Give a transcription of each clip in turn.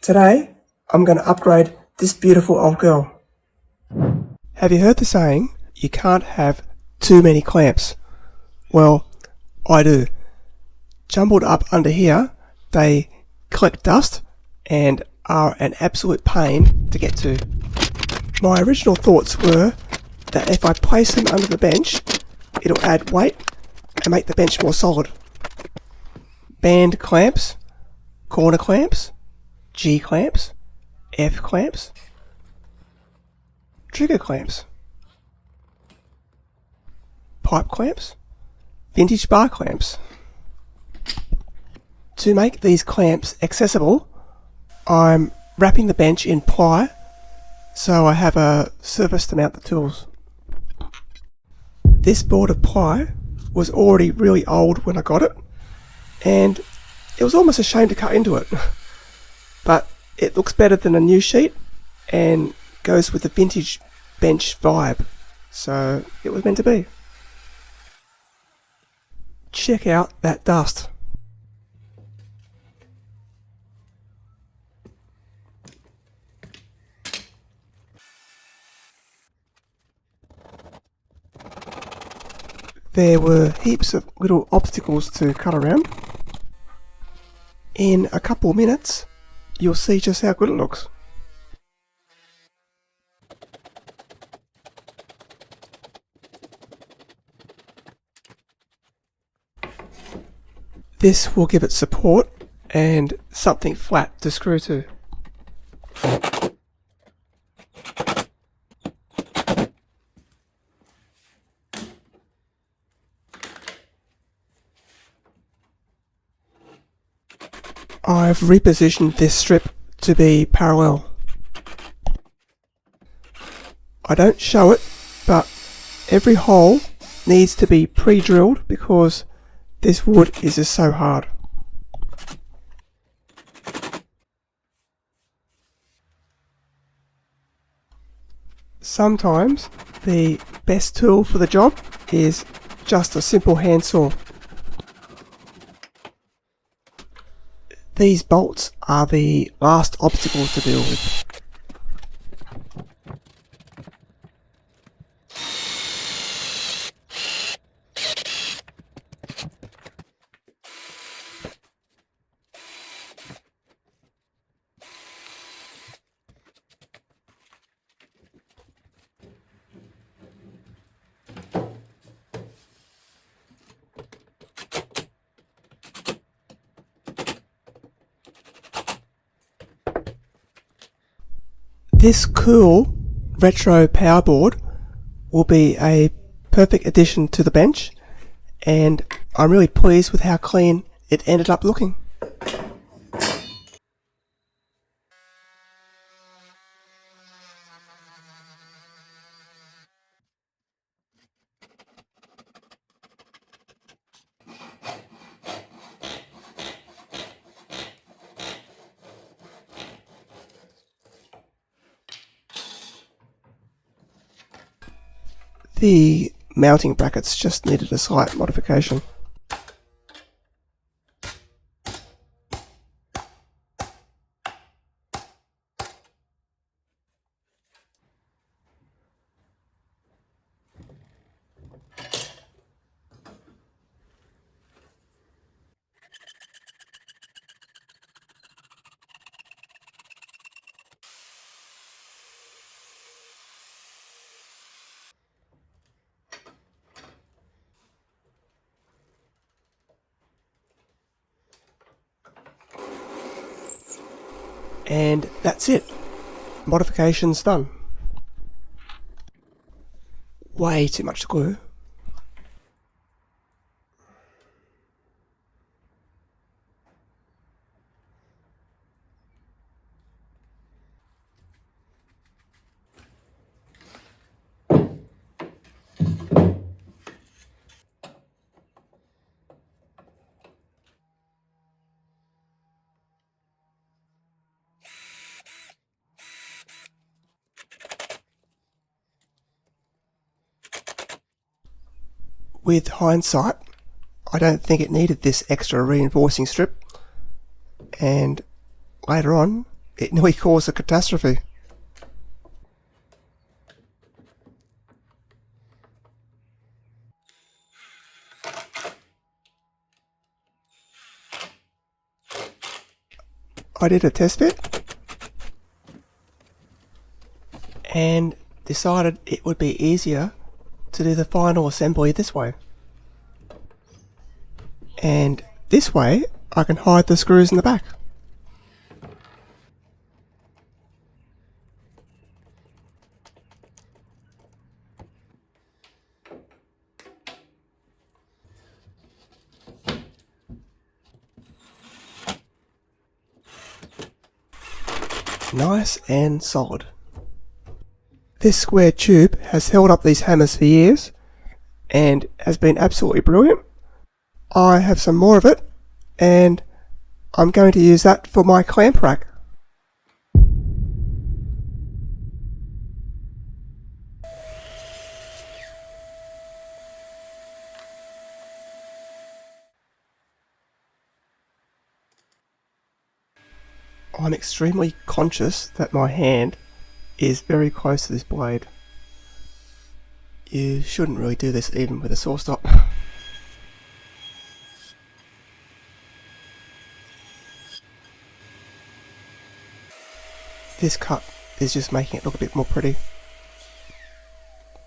Today, I'm going to upgrade this beautiful old girl. Have you heard the saying, you can't have too many clamps? Well, I do. Jumbled up under here, they collect dust and are an absolute pain to get to. My original thoughts were that if I place them under the bench, it'll add weight and make the bench more solid. Band clamps, corner clamps, G clamps, F clamps, trigger clamps, pipe clamps, vintage bar clamps. To make these clamps accessible, I'm wrapping the bench in ply so I have a surface to mount the tools. This board of ply was already really old when I got it, and it was almost a shame to cut into it. But it looks better than a new sheet and goes with the vintage bench vibe, so it was meant to be. Check out that dust. There were heaps of little obstacles to cut around. In a couple of minutes, you'll see just how good it looks. This will give it support and something flat to screw to. I've repositioned this strip to be parallel. I don't show it, but every hole needs to be pre-drilled because this wood is just so hard. Sometimes the best tool for the job is just a simple handsaw. These bolts are the last obstacles to deal with. This cool retro power board will be a perfect addition to the bench, and I'm really pleased with how clean it ended up looking. The mounting brackets just needed a slight modification. And that's it. Modification's done. Way too much glue. With hindsight, I don't think it needed this extra reinforcing strip, and later on it nearly caused a catastrophe. I did a test fit and decided it would be easier to do the final assembly this way. And this way I can hide the screws in the back. Nice and solid. This square tube has held up these hammers for years and has been absolutely brilliant. I have some more of it and I'm going to use that for my clamp rack. I'm extremely conscious that my hand is very close to this blade. You shouldn't really do this even with a saw stop. This cut is just making it look a bit more pretty.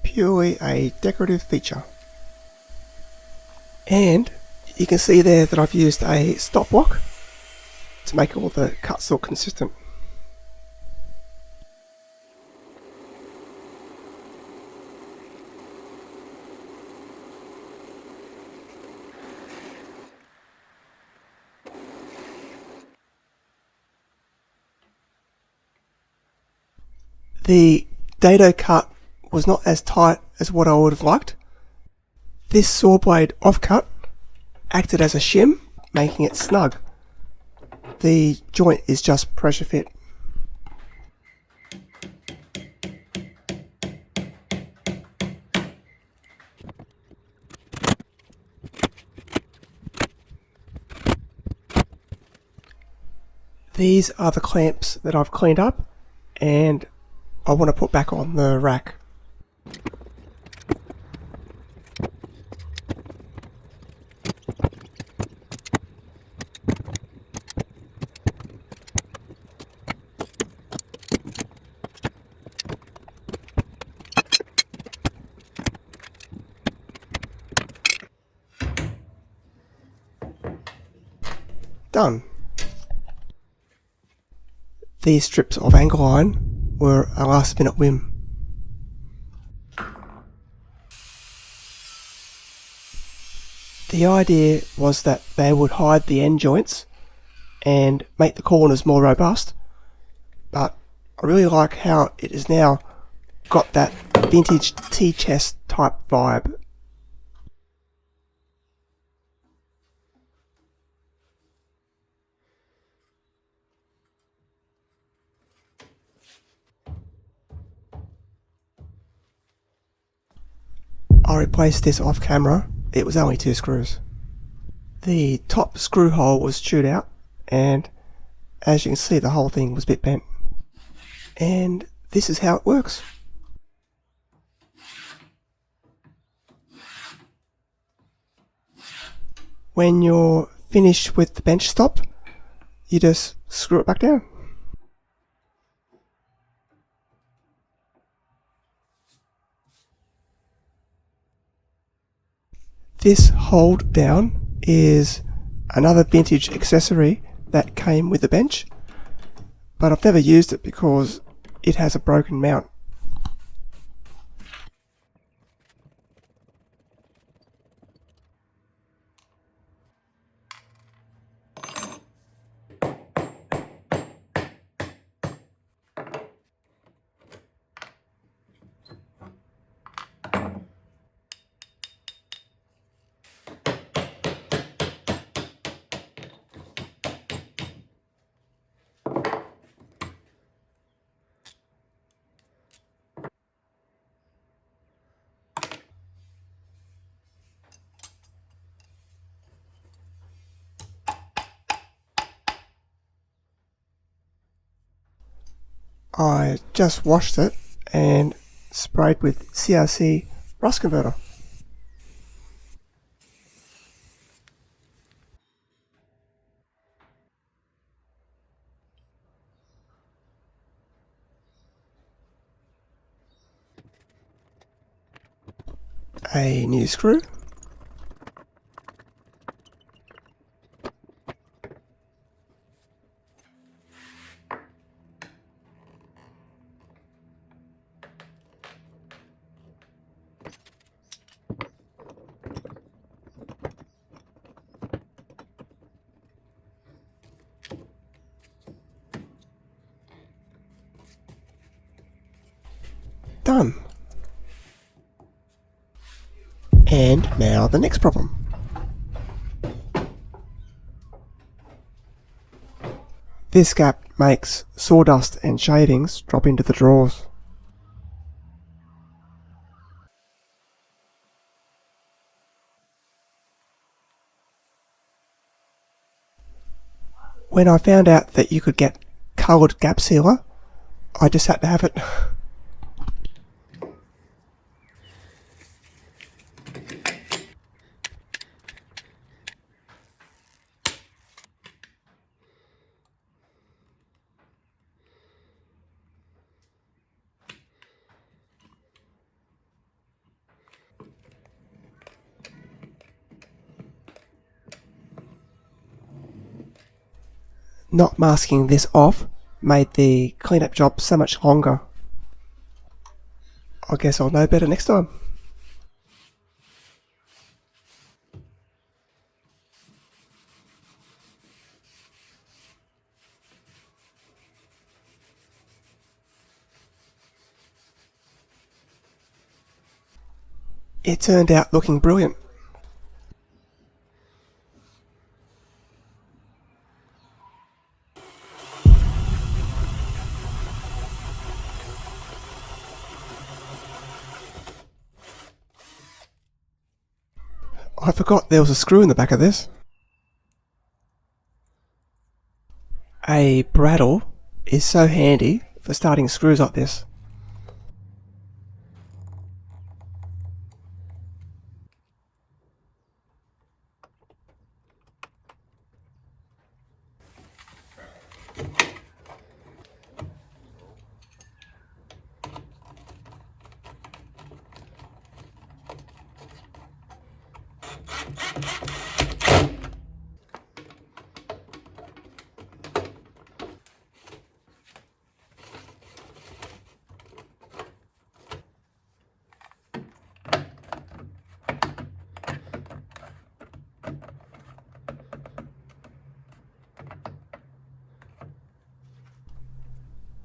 Purely a decorative feature. And you can see there that I've used a stop block to make all the cuts look consistent. The dado cut was not as tight as what I would have liked. This saw blade offcut acted as a shim, making it snug. The joint is just pressure fit. These are the clamps that I've cleaned up and I want to put back on the rack. Done. These strips of angle iron were a last minute whim. The idea was that they would hide the end joints and make the corners more robust, but I really like how it has now got that vintage tea chest type vibe. I replaced this off camera, it was only 2 screws. The top screw hole was chewed out and as you can see the whole thing was a bit bent. And this is how it works. When you're finished with the bench stop, you just screw it back down. This hold down is another vintage accessory that came with the bench, but I've never used it because it has a broken mount. I just washed it and sprayed with CRC rust converter. A new screw. Done. And now the next problem. This gap makes sawdust and shavings drop into the drawers. When I found out that you could get coloured gap sealer, I just had to have it. Not masking this off made the cleanup job so much longer. I guess I'll know better next time. It turned out looking brilliant. I forgot there was a screw in the back of this. A bradawl is so handy for starting screws like this.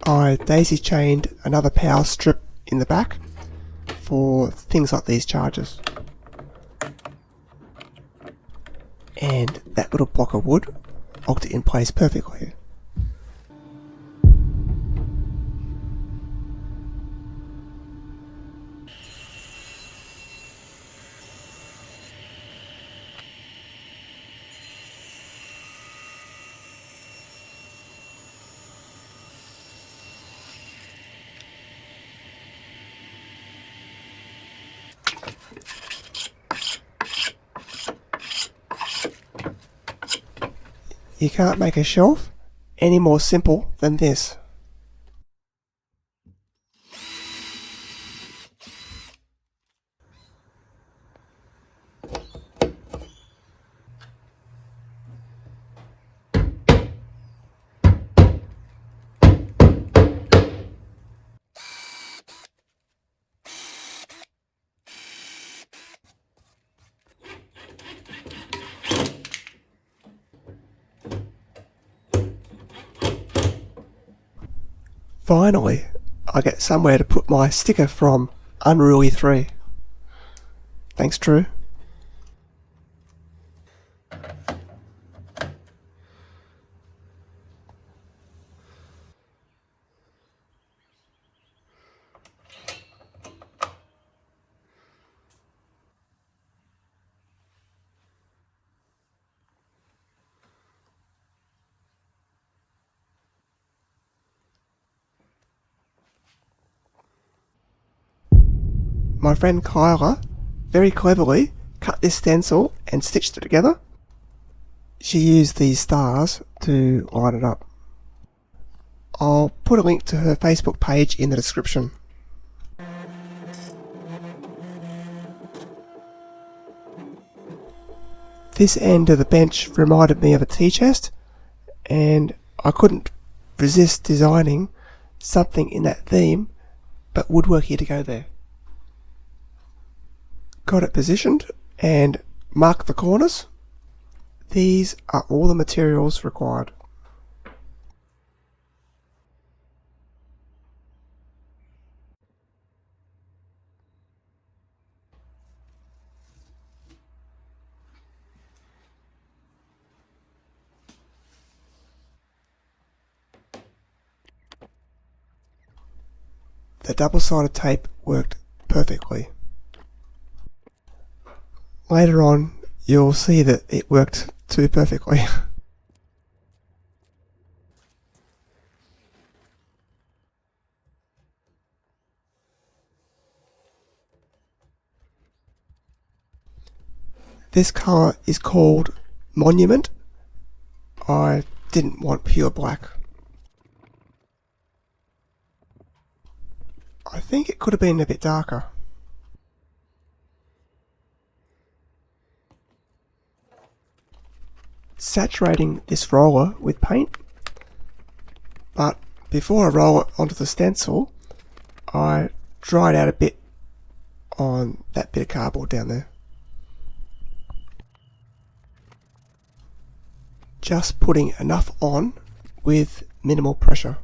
I daisy chained another power strip in the back for things like these chargers. And that little block of wood locked it in place perfectly. You can't make a shelf any more simple than this. Finally, I get somewhere to put my sticker from Unruly 3. Thanks, Drew. my friend Kyla very cleverly cut this stencil and stitched it together. She used these stars to line it up. I'll put a link to her Facebook page in the description. This end of the bench reminded me of a tea chest, and I couldn't resist designing something in that theme, but woodworky to go there. Got it positioned and marked the corners. These are all the materials required. The double-sided tape worked perfectly. Later on, you'll see that it worked too perfectly. This colour is called Monument. I didn't want pure black. I think it could have been a bit darker. Saturating this roller with paint, but before I roll it onto the stencil, I dried out a bit on that bit of cardboard down there. Just putting enough on with minimal pressure.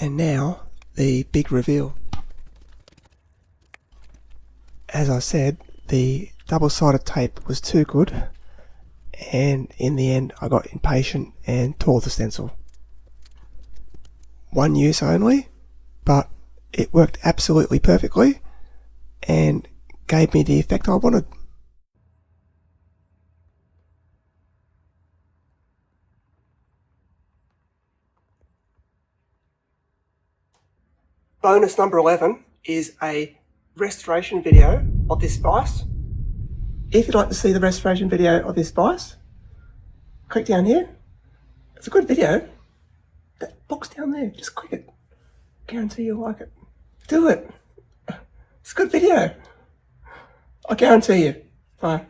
And now, the big reveal. As I said, the double-sided tape was too good, and in the end I got impatient and tore the stencil. One use only, but it worked absolutely perfectly and gave me the effect I wanted. Bonus number 11 is a restoration video of this vise. If you'd like to see the restoration video of this vise, click down here. It's a good video. That box down there, just click it. Guarantee you'll like it. Do it. It's a good video. I guarantee you. Bye.